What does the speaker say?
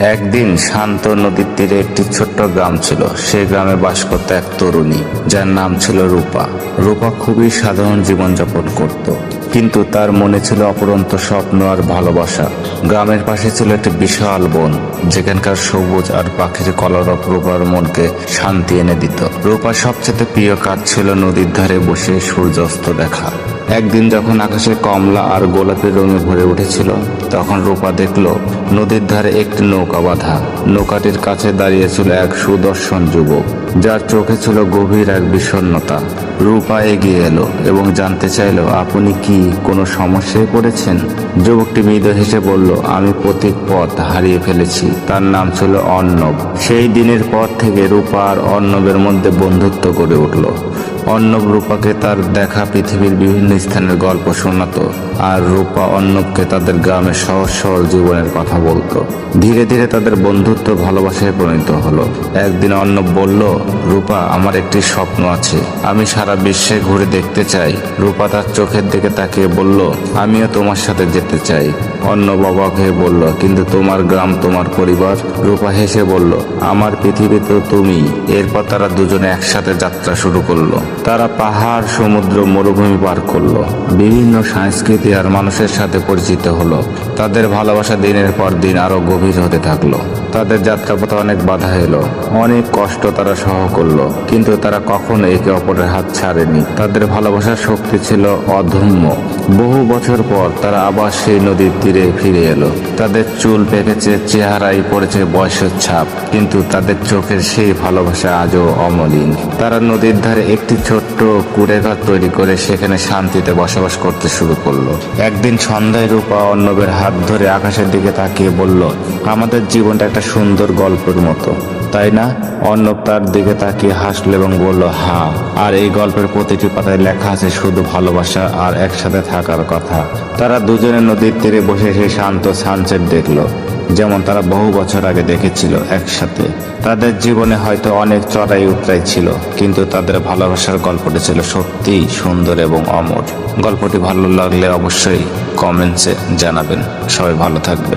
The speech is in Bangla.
একদিন শান্ত নদীর তীরে একটি ছোট্ট গ্রাম ছিল। সেই গ্রামে বাস করত এক তরুণী, যার নাম ছিল রূপা। রূপা খুবই সাধারণ জীবনযাপন করত, কিন্তু তার মনে ছিল অপরন্ত স্বপ্ন আর ভালোবাসা। গ্রামের পাশে ছিল একটি বিশাল বন, যেখানকার সবুজ আর পাখির কলরব রূপার মনকে শান্তি এনে দিত। রূপার সবচেয়ে প্রিয় কাজ ছিল নদীর ধারে বসে সূর্যাস্ত দেখা। একদিন যখন আকাশে কমলা আর গোলাপি রঙে ভরে উঠেছিল, তখন রূপা দেখল নদীর ধারে একটি নৌকা বাঁধা। নৌকাটির কাছে দাঁড়িয়েছিল এক সুদর্শন যুবক, যার চোখে ছিল গভীর এক বিষণ্ণতা। রূপা এগিয়ে এলো এবং জানতে চাইল, আপনি কি কোনো সমস্যায় পড়েছেন? যুবকটি মৃদু হেসে বলল, আমি প্রতীক পথ হারিয়ে ফেলেছি। তার নাম ছিল অর্ণব। সেই দিনের পর থেকে রূপা আর অর্ণবের মধ্যে বন্ধুত্ব গড়ে উঠল। অর্ণব রূপাকে তার দেখা পৃথিবীর বিভিন্ন স্থানের গল্প শোনাতো, আর রূপা অর্ণবকে তাদের গ্রামের সহজ সরল জীবনের কথা বলতো। ধীরে ধীরে তাদের বন্ধুত্ব ভালোবাসায় পরিণত হলো। একদিন অর্ণব বলল, রূপা, আমার একটি স্বপ্ন আছে, আমি সারা বিশ্বে ঘুরে দেখতে চাই। রূপা তার চোখের দিকে তাকিয়ে বলল, আমিও তোমার সাথে যেতে চাই। অর্ণব অবাক হয়ে বলল, কিন্তু তোমার গ্রাম, তোমার পরিবার? রূপা হেসে বলল, আমার পৃথিবী তো তুমি। এরপর তারা দুজনে একসাথে যাত্রা শুরু করলো। তারা পাহাড়, সমুদ্র, মরুভূমি পার করলো, বিভিন্ন সংস্কৃতি আর মানুষের সাথে পরিচিত হলো। তাদের ভালোবাসা দিনের পর দিন আরো গভীর হতে থাকলো। তাদের যাত্রাপথে অনেক বাধা এলো, অনেক কষ্ট তারা সহ করলো, কিন্তু তারা কখনো একে অপরের হাত ছাড়েনি। তাদের ভালোবাসার শক্তি ছিল অদম্য। বহু বছর পর তারা আবার সেই নদীর তীরে ফিরে এলো। তাদের চুল পেকেছে, চেহারায় পড়েছে বয়সের ছাপ, কিন্তু তাদের চোখের সেই ভালোবাসা আজও অমলিন। তারা নদীর ধারে একটি ছোট্ট কুঁড়েঘর তৈরি করে সেখানে শান্তিতে বসবাস করতে শুরু করলো। একদিন সন্ধ্যায় রূপা অর্ণবের হাত ধরে আকাশের দিকে তাকিয়ে বলল, আমাদের জীবনটা একটা সুন্দর গল্পের মতো, তাই না? অর্ণব তার দিকে তাকিয়ে হাসলো এবং বলল, হ্যাঁ, আর এই গল্পের প্রতিটি পাতায় লেখা আছে শুধু ভালোবাসা আর একসাথে থাকার কথা। তারা দুজনে নদীর তীরে বসে সেই শান্ত সানসেট দেখলো, যেমন তারা বহু বছর আগে দেখেছিল একসাথে। তাদের জীবনে হয়তো অনেক চড়াই উতরাই ছিল, কিন্তু তাদের ভালোবাসার গল্পটি ছিল সত্যিই সুন্দর এবং অমর। গল্পটি ভালো লাগলে অবশ্যই কমেন্টসে জানাবেন। সবাই ভালো থাকবে।